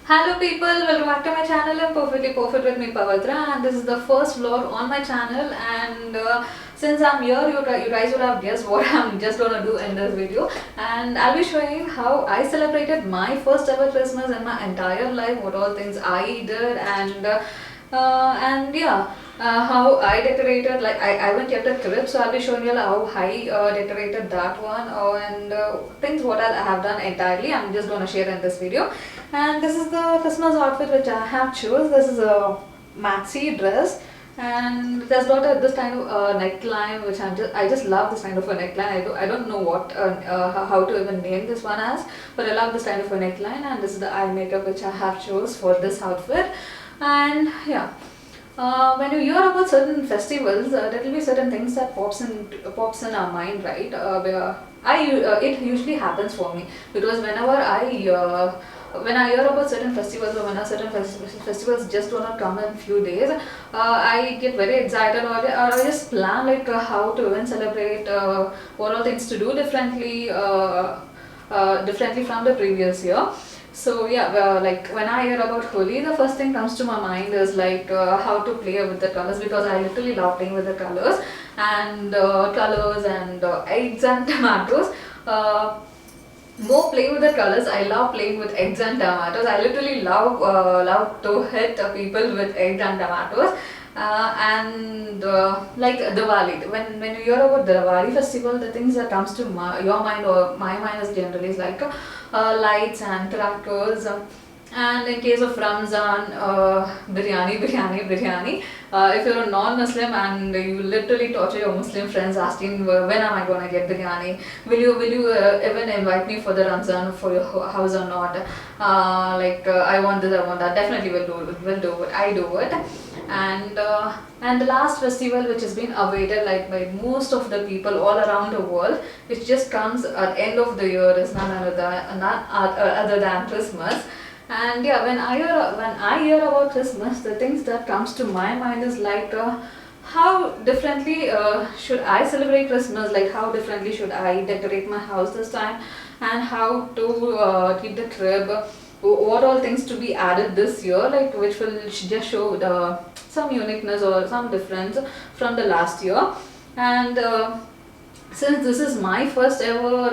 Hello people, welcome back to my channel. I'm Perfectly Perfect with me Pavitra, and this is the first vlog on my channel. And since I'm here, you guys would have guessed what I'm just gonna do in this video. And I'll be showing you how I celebrated my first ever Christmas in my entire life, what all things I did, and yeah, how I decorated. Like I haven't kept a crib, so I'll be showing you how I decorated that one, and things what I have done entirely. I'm just gonna share in this video. And this is the Christmas outfit which I have choose. This is a maxi dress, and it has got this kind of neckline which I just love this kind of a neckline. I don't know what how to even name this one as, but I love this kind of a neckline. And this is the eye makeup which I have chose for this outfit. And yeah, when you hear about certain festivals, there will be certain things that pops in our mind, right? It usually happens for me because when I hear about certain festivals, or when a certain festivals just gonna come in few days, I get very excited, or I just plan like how to even celebrate, what all things to do differently from the previous year. So yeah, like when I hear about Holi, the first thing comes to my mind is like how to play with the colors, because I literally love playing with the colors and eggs and tomatoes. More playing with the colors. I love playing with eggs and tomatoes. I literally love to hit people with eggs and tomatoes. And like Diwali, when you hear about Diwali festival, the things that comes to your mind or my mind is generally is like lights and crackers. And in case of Ramzan, biryani. If you're a non-Muslim and you literally torture your Muslim friends asking when am I gonna get biryani? Will you even invite me for the Ramzan for your house or not? I want this, I want that. Definitely will do it. I do it. And the last festival which has been awaited like by most of the people all around the world, which just comes at the end of the year, is none other than Christmas. And yeah, when I hear about Christmas, the things that comes to my mind is like how differently should I celebrate Christmas? Like how differently should I decorate my house this time, and how to keep the crib. What all things to be added this year, like which will just show some uniqueness or some difference from the last year. And since this is my first ever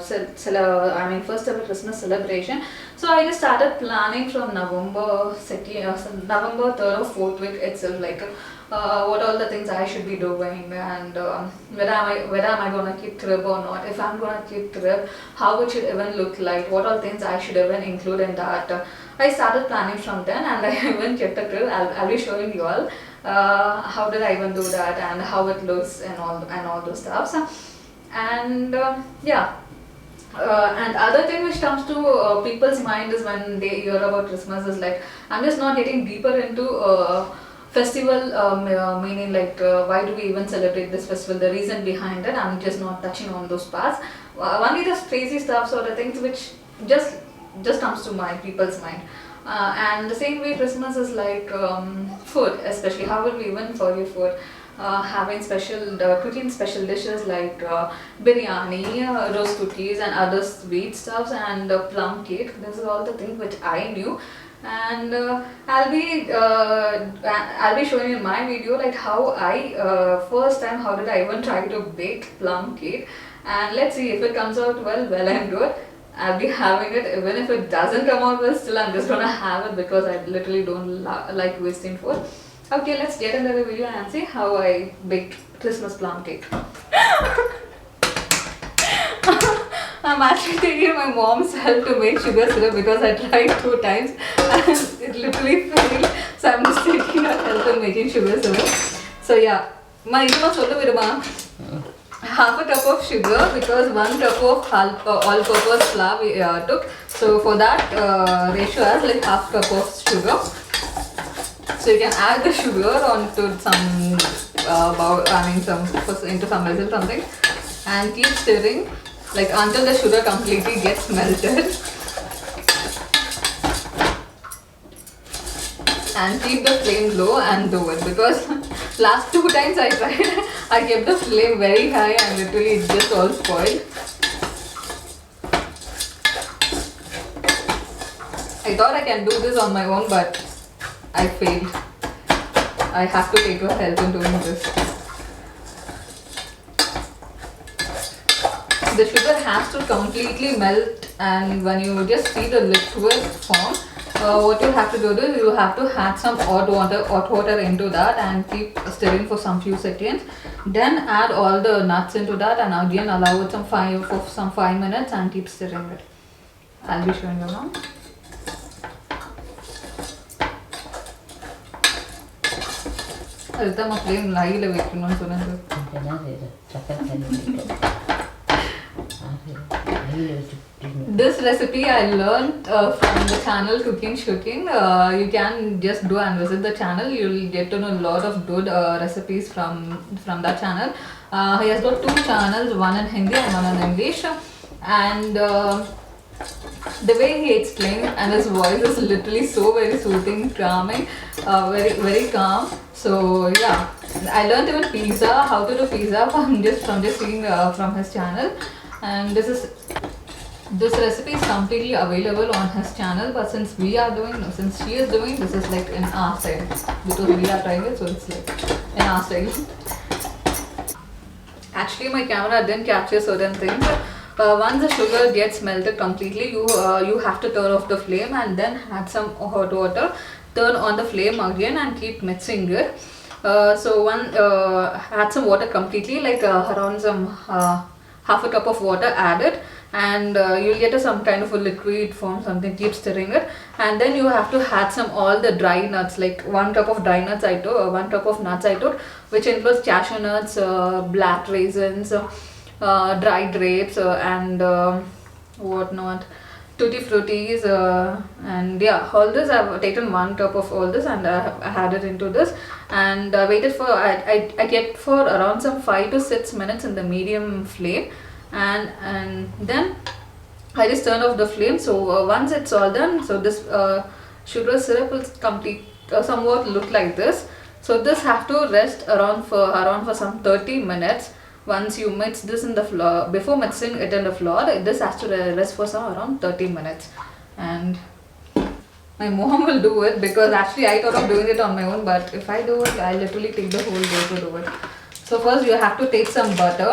first ever Christmas celebration, so I just started planning from November 3rd or 4th week itself, like what all the things I should be doing, and whether am I gonna keep crib or not. If I'm gonna keep crib, how it should even look like, what all things I should even include in that. I started planning from then, and I even checked the crib. I'll be showing you all how did I even do that, and how it looks, and all those stuffs. And yeah, and other thing which comes to people's mind is when they hear about Christmas is like, I'm just not getting deeper into festival, meaning like why do we even celebrate this festival, the reason behind it. I'm just not touching on those parts. Only the crazy stuffs or the things which just comes to my people's mind. And the same way Christmas is like food, especially how will we even forgive food. Having cooking special dishes like biryani, roast cookies, and other sweet stuffs, and plum cake. This is all the things which I knew. And I'll be showing you in my video like how I first time how did I even try to bake plum cake. And let's see if it comes out well and good. I'll be having it. Even if it doesn't come out well, still I'm just gonna have it because I literally don't like wasting food. Okay, let's get into the video and see how I baked Christmas plum cake. I'm actually taking my mom's help to make sugar syrup because I tried 2 times and it literally failed. So I'm just taking her help in making sugar syrup. So yeah, my half a cup of sugar because 1 cup of all-purpose flour we took. So for that ratio as like half cup of sugar. So you can add the sugar onto some into some vessel something, and keep stirring like until the sugar completely gets melted. And keep the flame low and do it, because last 2 times I tried, I kept the flame very high and literally it just all spoiled. I thought I can do this on my own, but I failed. I have to take her help in doing this. The sugar has to completely melt, and when you just see the liquid form, what you have to do is you have to add some hot water into that and keep stirring for some few seconds. Then add all the nuts into that and again allow it for some 5 minutes and keep stirring it. I'll be showing you now. அதுதான் flame லைல வைக்கணும்னு சொன்னது. This recipe I learned from the channel Cooking Shooking. You can just do and visit the channel. You'll get to know a lot of good recipes from that channel. He has got 2 channels, one in Hindi and one in English. And the way he explains and his voice is literally so very soothing, calming, very very calm. So yeah, I learned even pizza, how to do pizza from just seeing from his channel. And this recipe is completely available on his channel, but since she is doing, this is like in our style because we are trying it, so it's like in our style. Actually my camera didn't capture certain things. Once the sugar gets melted completely, you have to turn off the flame and then add some hot water, turn on the flame again and keep mixing it. Add some water completely, like around some half a cup of water added, and you'll get some kind of a liquid form, something. Keep stirring it, and then you have to add some all the dry nuts, like 1 cup of dry nuts 1 cup of nuts I took, which includes cashew nuts, black raisins, dried grapes, and whatnot, tutti fruttis, and yeah, all this I've taken 1 cup of all this and I added into this and waited for I kept for around some 5 to 6 minutes in the medium flame, and then I just turned off the flame. So once it's all done, so this sugar syrup will somewhat look like this. So this have to rest around for some 30 minutes. Once you mix this in the flour, before mixing it in the flour, this has to rest for some around 30 minutes. And my mom will do it because actually I thought of doing it on my own, but if I do it, I literally take the whole day to do it. So first you have to take some butter.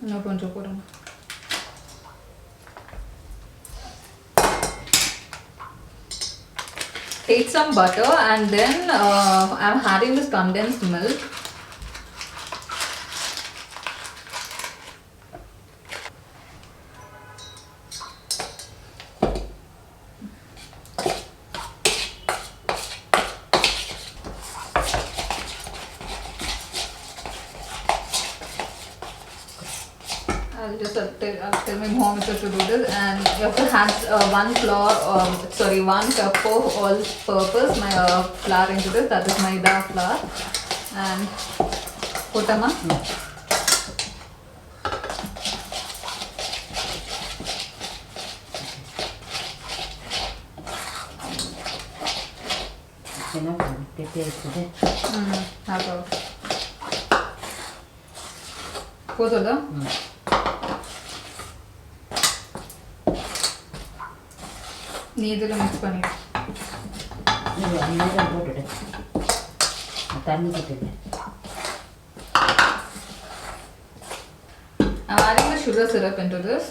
No, koncham podana. Take some butter and then I'm adding this condensed milk. I'll tell my mom to do this, and you have to add 1 cup of all-purpose flour into this. That is maida flour, and potama. போதும்ல நீ இதில் mix பண்ணிடு. போட்டுட்டு தண்ணி போட்டுட்டு I'm adding the sugar syrup into this.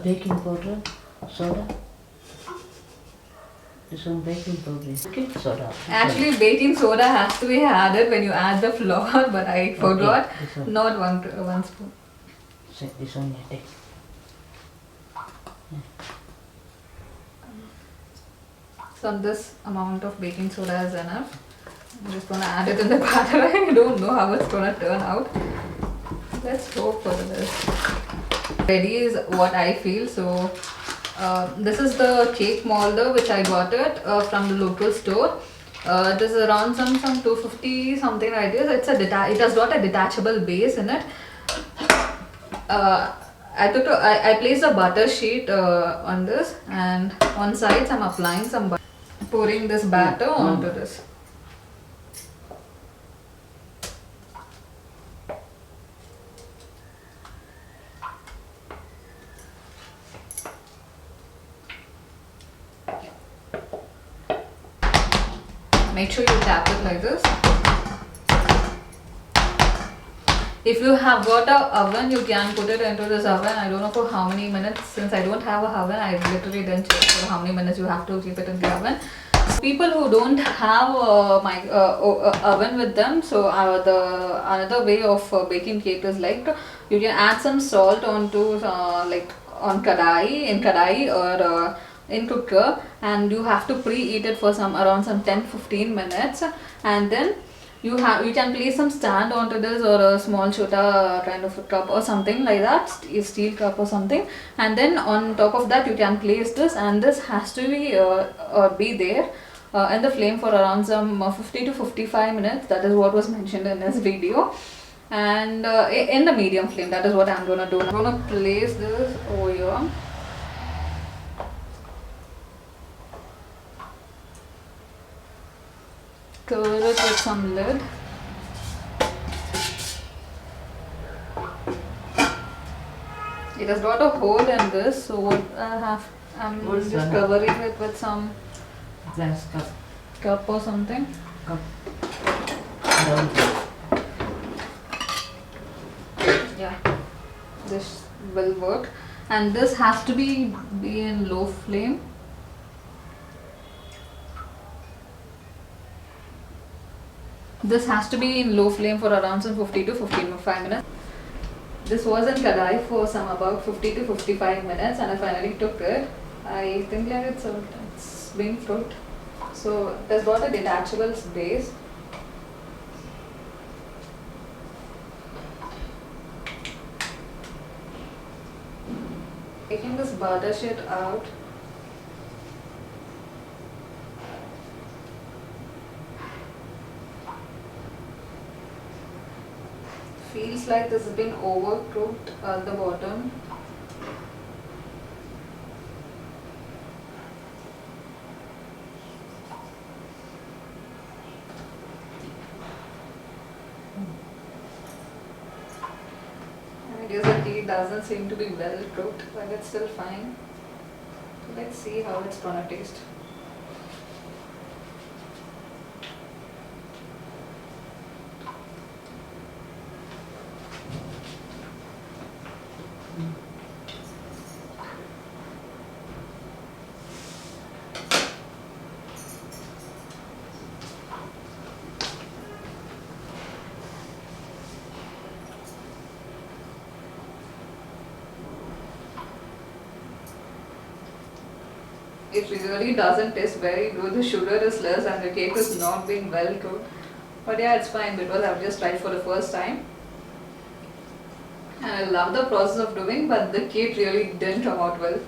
baking powder, soda. This one baking powder is baking soda. Actually, baking soda has to be added when you add the flour, but I forgot. Okay, not one spoon. So this one you take. So this amount of baking soda is enough. I'm just gonna add it in the batter. I don't know how it's gonna turn out. Let's hope for the best. Ready is what I feel. So this is the cake molder which I got it from the local store. It is around some 250 something like this. It has got a detachable base in it. I placed a butter sheet on this, and on sides I'm applying some butter, pouring this batter onto this. Make sure you tap it like this. If you have got a oven, you can put it into this oven. I don't know for how many minutes. Since I don't have a oven, I literally didn't check for how many minutes you have to keep it in the oven. People who don't have my oven with them, so another way of baking cake is like you can add some salt onto like on kadai or in cooker, and you have to preheat it for around some 10-15 minutes, and then you can place some stand onto this, or a small chota kind of a cup or something like that, steel cup or something, and then on top of that you can place this, and this has to be there in the flame for around some 50 to 55 minutes. That is what was mentioned in this video, and in the medium flame. That is what I'm gonna do. I'm gonna place this over here. Cover it with some lid. It has got a hole in this, so what I'm just covering it with some Glass cup or something. cup. Round. Yeah, this will work, and this has to be in low flame. This has to be in low flame for around some 50 to 55 minutes. This was in kadai for some about 50 to 55 minutes, and I finally took it. I think like it's been cooked. So it has got a detachable base. Taking this butter sheet out. Feels like this has been overcooked at the bottom. I guess the tea doesn't seem to be well cooked, but it's still fine. So let's see how it's gonna taste. It really doesn't taste very good. The sugar is less and the cake is not being well cooked. But yeah, it's fine because I've just tried for the first time. And I love the process of doing, but the cake really didn't come out well.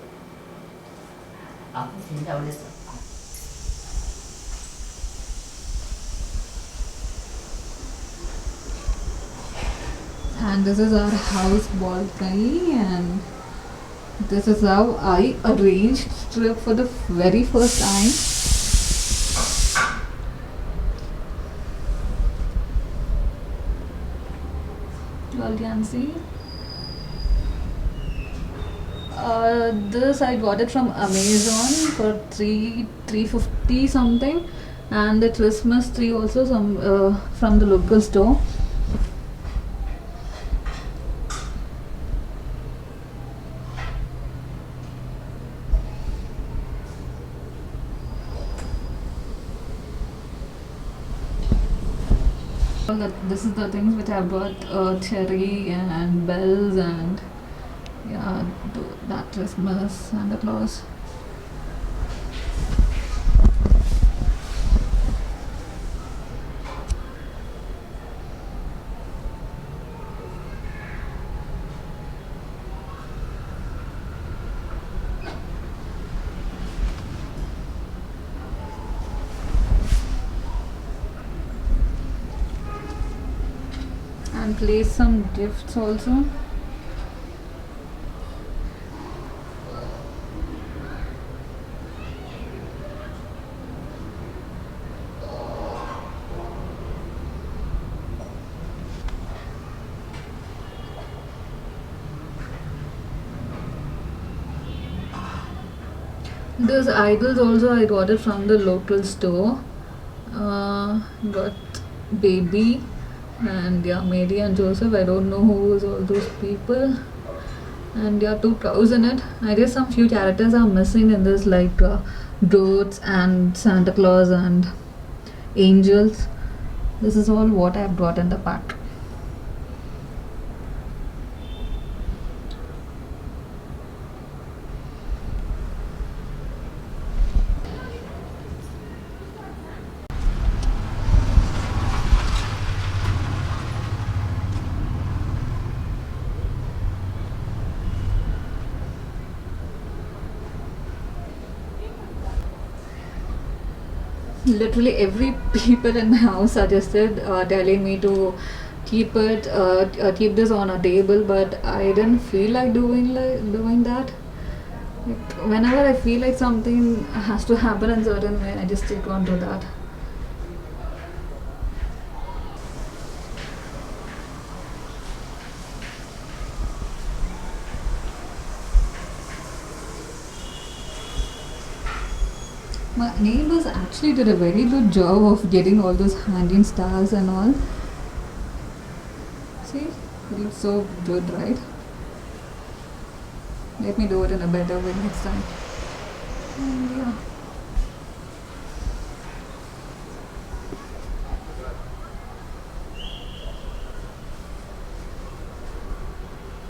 And this is our house balcony, and this is how I arranged it for the very first time. You all can see. This I got it from Amazon for 350 something, and the Christmas tree also from the local store. This is the things which I've got, cherry and bells and yeah, that Christmas, Santa Claus. and place some gifts also. Those idols also I got it from the local store. Got baby and yeah, Mary and Joseph. I don't know who is all those people. And yeah, two cows in it. I guess some few characters are missing in this, like goats and Santa Claus and angels. This is all what I've got in the pack. Literally every people in my house suggested, telling me to keep this on a table, but I didn't feel like doing that. Like, whenever I feel like something has to happen in certain way, I just stick on to that. My neighbors actually did a very good job of getting all those hanging stars and all. See, it's so good, right? Let me do it in a better way next time. And yeah.